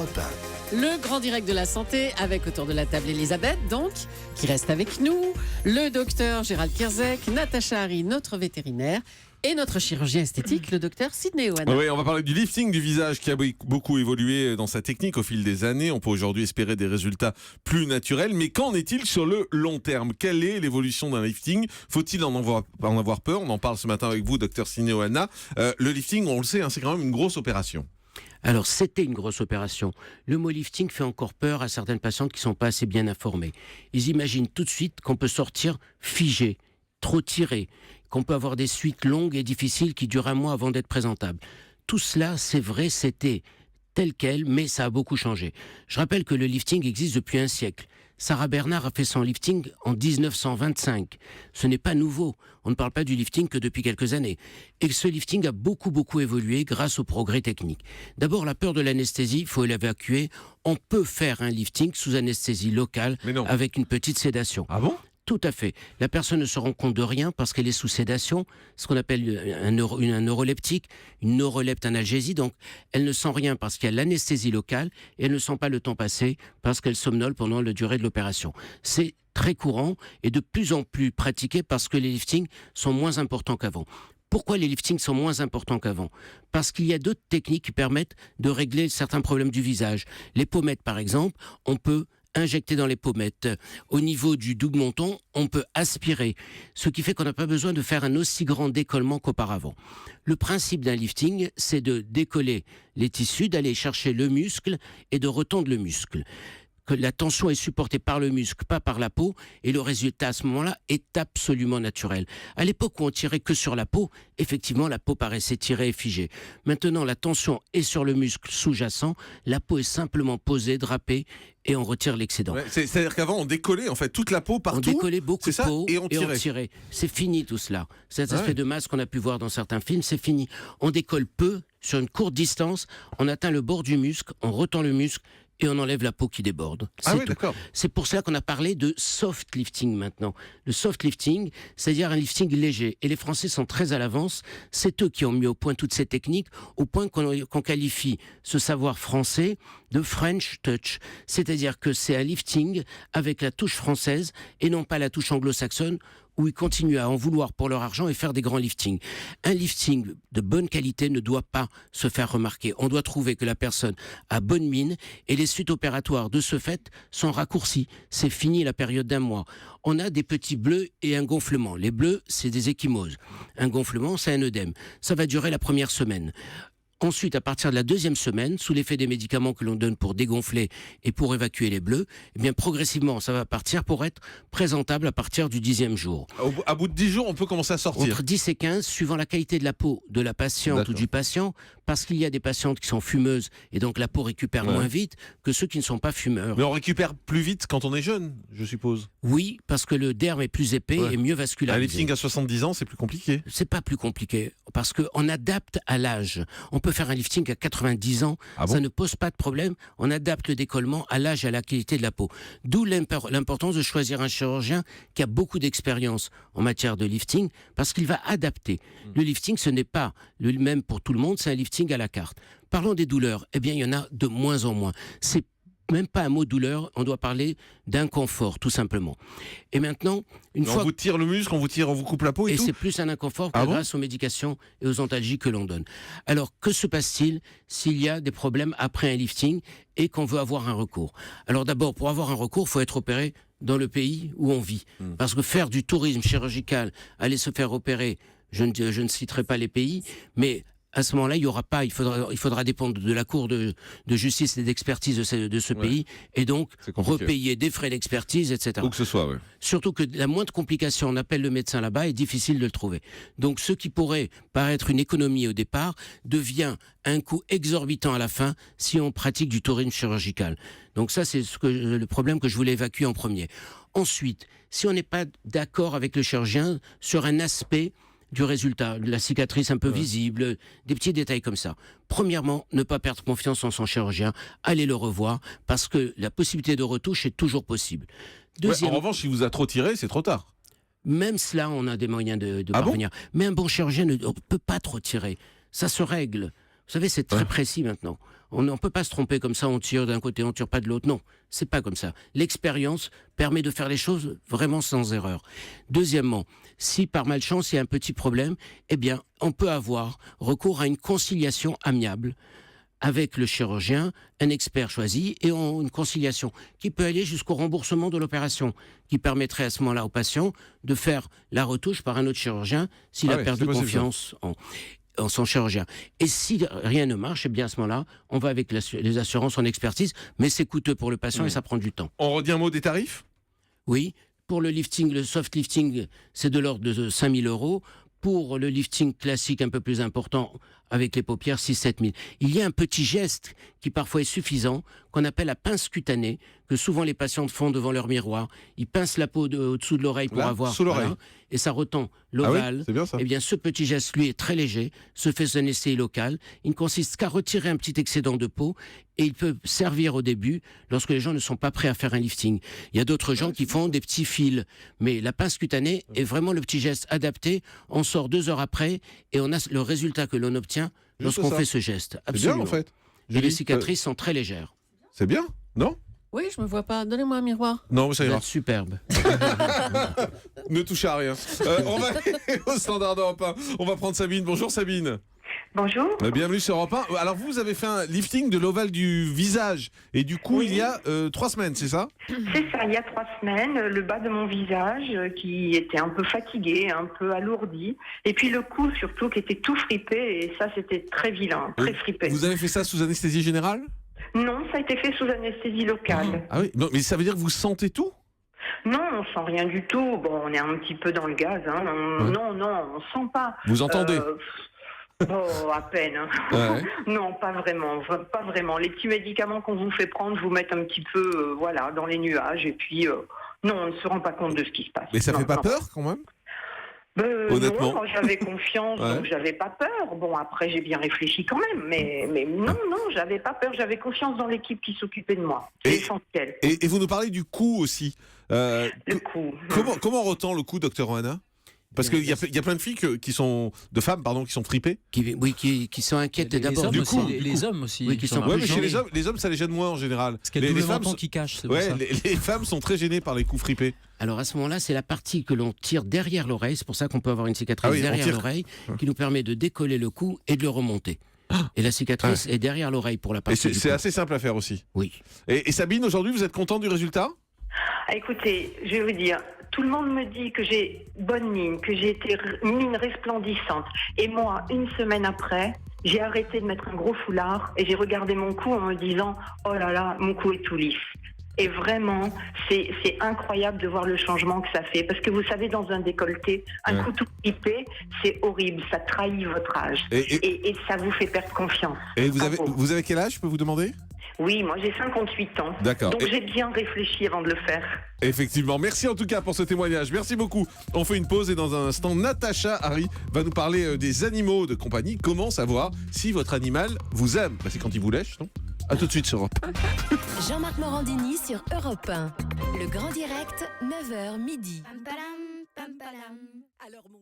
Europe 1. Le grand direct de la santé avec autour de la table Elisabeth, donc, qui reste avec nous, le docteur Gérald Kierzek, Natacha Harry, notre vétérinaire, et notre chirurgien esthétique, le docteur Sidney Oana. Oui, on va parler du lifting du visage qui a beaucoup évolué dans sa technique au fil des années. On peut aujourd'hui espérer des résultats plus naturels. Mais qu'en est-il sur le long terme? Quelle est l'évolution d'un lifting? Faut-il en avoir peur? On en parle ce matin avec vous, docteur Sidney Oana. Le lifting, on le sait, c'est quand même une grosse opération. Alors, c'était une grosse opération. Le mot lifting fait encore peur à certaines patientes qui ne sont pas assez bien informées. Ils imaginent tout de suite qu'on peut sortir figé, trop tiré, qu'on peut avoir des suites longues et difficiles qui durent un mois avant d'être présentables. Tout cela, c'est vrai, c'était tel quel, mais ça a beaucoup changé. Je rappelle que le lifting existe depuis un siècle. Sarah Bernard a fait son lifting en 1925. Ce n'est pas nouveau. On ne parle pas du lifting que depuis quelques années. Et ce lifting a beaucoup évolué grâce au progrès technique. D'abord, la peur de l'anesthésie, il faut l'évacuer. On peut faire un lifting sous anesthésie locale avec une petite sédation. Ah bon ? Tout à fait. La personne ne se rend compte de rien parce qu'elle est sous sédation, ce qu'on appelle un neuroleptique, une neurolepte analgésie. Donc, elle ne sent rien parce qu'il y a l'anesthésie locale et elle ne sent pas le temps passer parce qu'elle somnole pendant la durée de l'opération. C'est très courant et de plus en plus pratiqué parce que les liftings sont moins importants qu'avant. Pourquoi les liftings sont moins importants qu'avant? Parce qu'il y a d'autres techniques qui permettent de régler certains problèmes du visage. Les pommettes, par exemple, on peut injecter dans les pommettes. Au niveau du double menton, on peut aspirer, ce qui fait qu'on n'a pas besoin de faire un aussi grand décollement qu'auparavant. Le principe d'un lifting, c'est de décoller les tissus, d'aller chercher le muscle et de retendre le muscle. Que la tension est supportée par le muscle, pas par la peau, et le résultat à ce moment-là est absolument naturel. À l'époque où on tirait que sur la peau, effectivement la peau paraissait tirée et figée. Maintenant la tension est sur le muscle sous-jacent, la peau est simplement posée, drapée, et on retire l'excédent. Ouais, c'est-à-dire qu'avant on décollait en fait toute la peau partout. On décollait beaucoup de peau et on tirait. C'est fini tout cela. Cet aspect de masse qu'on a pu voir dans certains films, c'est fini. On décolle peu, sur une courte distance, on atteint le bord du muscle, on retend le muscle, et on enlève la peau qui déborde. D'accord. C'est pour cela qu'on a parlé de soft lifting maintenant. Le soft lifting, c'est-à-dire un lifting léger. Et les Français sont très à l'avance. C'est eux qui ont mis au point toutes ces techniques, au point qu'on qualifie ce savoir français de French touch. C'est-à-dire que c'est un lifting avec la touche française et non pas la touche anglo-saxonne, où ils continuent à en vouloir pour leur argent et faire des grands liftings. Un lifting de bonne qualité ne doit pas se faire remarquer. On doit trouver que la personne a bonne mine et les suites opératoires de ce fait sont raccourcies. C'est fini la période d'un mois. On a des petits bleus et un gonflement. Les bleus, c'est des ecchymoses. Un gonflement, c'est un œdème. Ça va durer la première semaine. Ensuite, à partir de la deuxième semaine, sous l'effet des médicaments que l'on donne pour dégonfler et pour évacuer les bleus, eh bien progressivement, ça va partir pour être présentable à partir du 10e jour. À bout de 10 jours, on peut commencer à sortir. Entre 10 et 15, suivant la qualité de la peau de la patiente ou du patient, parce qu'il y a des patientes qui sont fumeuses et donc la peau récupère moins vite que ceux qui ne sont pas fumeurs. Mais on récupère plus vite quand on est jeune, je suppose. Oui, parce que le derme est plus épais et mieux vascularisé. Un lifting à 70 ans, c'est plus compliqué. C'est pas plus compliqué, parce qu'on adapte à l'âge. On peut faire un lifting à 90 ans, ça ne pose pas de problème. On adapte le décollement à l'âge et à la qualité de la peau. D'où l'importance de choisir un chirurgien qui a beaucoup d'expérience en matière de lifting, parce qu'il va adapter. Le lifting, ce n'est pas le même pour tout le monde, c'est un lifting à la carte. Parlons des douleurs, eh bien il y en a de moins en moins. C'est même pas un mot douleur, on doit parler d'inconfort, tout simplement. Et maintenant, on vous tire le muscle, on vous coupe la peau et tout. Et c'est plus un inconfort que grâce aux médications et aux antalgiques que l'on donne. Alors, que se passe-t-il s'il y a des problèmes après un lifting et qu'on veut avoir un recours? Alors d'abord, pour avoir un recours, il faut être opéré dans le pays où on vit. Parce que faire du tourisme chirurgical, aller se faire opérer, je ne citerai pas les pays, mais à ce moment-là, il faudra dépendre de la Cour de justice et d'expertise de ce pays, et donc repayer des frais d'expertise, etc. Où que ce soit, Surtout que la moindre complication, on appelle le médecin là-bas, est difficile de le trouver. Donc ce qui pourrait paraître une économie au départ devient un coût exorbitant à la fin si on pratique du tourisme chirurgical. Donc ça, c'est le problème que je voulais évacuer en premier. Ensuite, si on n'est pas d'accord avec le chirurgien sur un aspect du résultat, la cicatrice un peu visible, des petits détails comme ça. Premièrement, ne pas perdre confiance en son chirurgien, allez le revoir, parce que la possibilité de retouche est toujours possible. En revanche, si vous a trop tiré, c'est trop tard. Même cela, on a des moyens de parvenir. Mais un bon chirurgien ne peut pas trop tirer. Ça se règle. Vous savez, c'est très précis maintenant. On ne peut pas se tromper comme ça, on tire d'un côté, on tire pas de l'autre. Non, c'est pas comme ça. L'expérience permet de faire les choses vraiment sans erreur. Deuxièmement, si par malchance il y a un petit problème, eh bien, on peut avoir recours à une conciliation amiable avec le chirurgien, un expert choisi, et une conciliation qui peut aller jusqu'au remboursement de l'opération, qui permettrait à ce moment-là au patient de faire la retouche par un autre chirurgien s'il a perdu confiance en son chirurgien. Et si rien ne marche, eh bien à ce moment-là, on va avec les assurances en expertise, mais c'est coûteux pour le patient et ça prend du temps. On redit un mot des tarifs ? Oui, pour le lifting, le soft lifting, c'est de l'ordre de 5 000 €. Pour le lifting classique un peu plus important, avec les paupières, 6 000 à 7 000. Il y a un petit geste qui parfois est suffisant, qu'on appelle la pince cutanée, que souvent les patientes font devant leur miroir. Ils pincent la peau au-dessous de l'oreille pour avoir... Sous l'oreille. Voilà, et ça retend l'ovale. Ah oui, c'est bien ça. Eh bien, ce petit geste, lui, est très léger, se fait sous anesthésie locale. Il ne consiste qu'à retirer un petit excédent de peau et il peut servir au début lorsque les gens ne sont pas prêts à faire un lifting. Il y a d'autres gens qui font des petits fils, mais la pince cutanée est vraiment le petit geste adapté. On sort 2 heures après et on a le résultat que l'on obtient lorsqu'on fait ce geste. Absolument. C'est bien en fait. Et les cicatrices sont très légères. C'est bien, non ? Oui, je me vois pas. Donnez-moi un miroir. Non, mais ça ira. Superbe. Ne touchez à rien. On va aller au standard d'Europe 1. On va prendre Sabine. Bonjour Sabine. Bonjour. Bienvenue sur Europe 1. Alors vous avez fait un lifting de l'ovale du visage et du cou il y a 3 semaines, c'est ça ? C'est ça, il y a 3 semaines, le bas de mon visage qui était un peu fatigué, un peu alourdi, et puis le cou surtout qui était tout fripé, et ça c'était très vilain, très fripé. Vous avez fait ça sous anesthésie générale ? Non, ça a été fait sous anesthésie locale. Ah oui, non, mais ça veut dire que vous sentez tout ? Non, on sent rien du tout. Bon, on est un petit peu dans le gaz, hein. Non, on sent pas. Vous entendez ? Oh, à peine. Ouais. Non, pas vraiment, pas vraiment. Les petits médicaments qu'on vous fait prendre vous mettent un petit peu, voilà, dans les nuages. Et puis, non, on ne se rend pas compte de ce qui se passe. Mais ça non, fait pas non. peur quand même ? Honnêtement. Non, j'avais confiance, Ouais. donc j'avais pas peur. Bon, après, j'ai bien réfléchi quand même. Mais non, j'avais pas peur. J'avais confiance dans l'équipe qui s'occupait de moi. C'est essentiel. Et vous nous parlez du cou aussi. Le coup. Comment on retend le cou, docteur Oana ? Parce qu'il y a plein de filles qui sont fripées. Qui sont inquiètes d'abord. Les hommes aussi. Oui, qui sont Ouais, mais chez gênés. les hommes, ça les gêne moins en général. Parce qu'il y a le double menton qui cache, c'est pour ça. Les femmes sont très gênées par les coups fripés. Alors à ce moment-là, c'est la partie que l'on tire derrière l'oreille. C'est pour ça qu'on peut avoir une cicatrice derrière l'oreille qui nous permet de décoller le cou et de le remonter. Et la cicatrice est derrière l'oreille pour la partie du c'est cou. assez simple à faire aussi. Oui. Et Sabine, aujourd'hui, vous êtes contente du résultat ? Écoutez, je vais vous dire, tout le monde me dit que j'ai bonne mine, que j'ai été mine resplendissante. Et moi, une semaine après, j'ai arrêté de mettre un gros foulard et j'ai regardé mon cou en me disant « Oh là là, mon cou est tout lisse ». Et vraiment, c'est incroyable de voir le changement que ça fait. Parce que vous savez, dans un décolleté, un cou tout fripé, c'est horrible, ça trahit votre âge. Et ça vous fait perdre confiance. Et vous avez quel âge, je peux vous demander ? Oui, moi j'ai 58 ans. D'accord. Donc j'ai bien réfléchi avant de le faire. Effectivement. Merci en tout cas pour ce témoignage. Merci beaucoup. On fait une pause et dans un instant, Natacha Harry va nous parler des animaux de compagnie. Comment savoir si votre animal vous aime ? C'est quand il vous lèche, non ? A tout de suite sur Europe. Jean-Marc Morandini sur Europe 1. Le grand direct, 9h midi. Alors, mon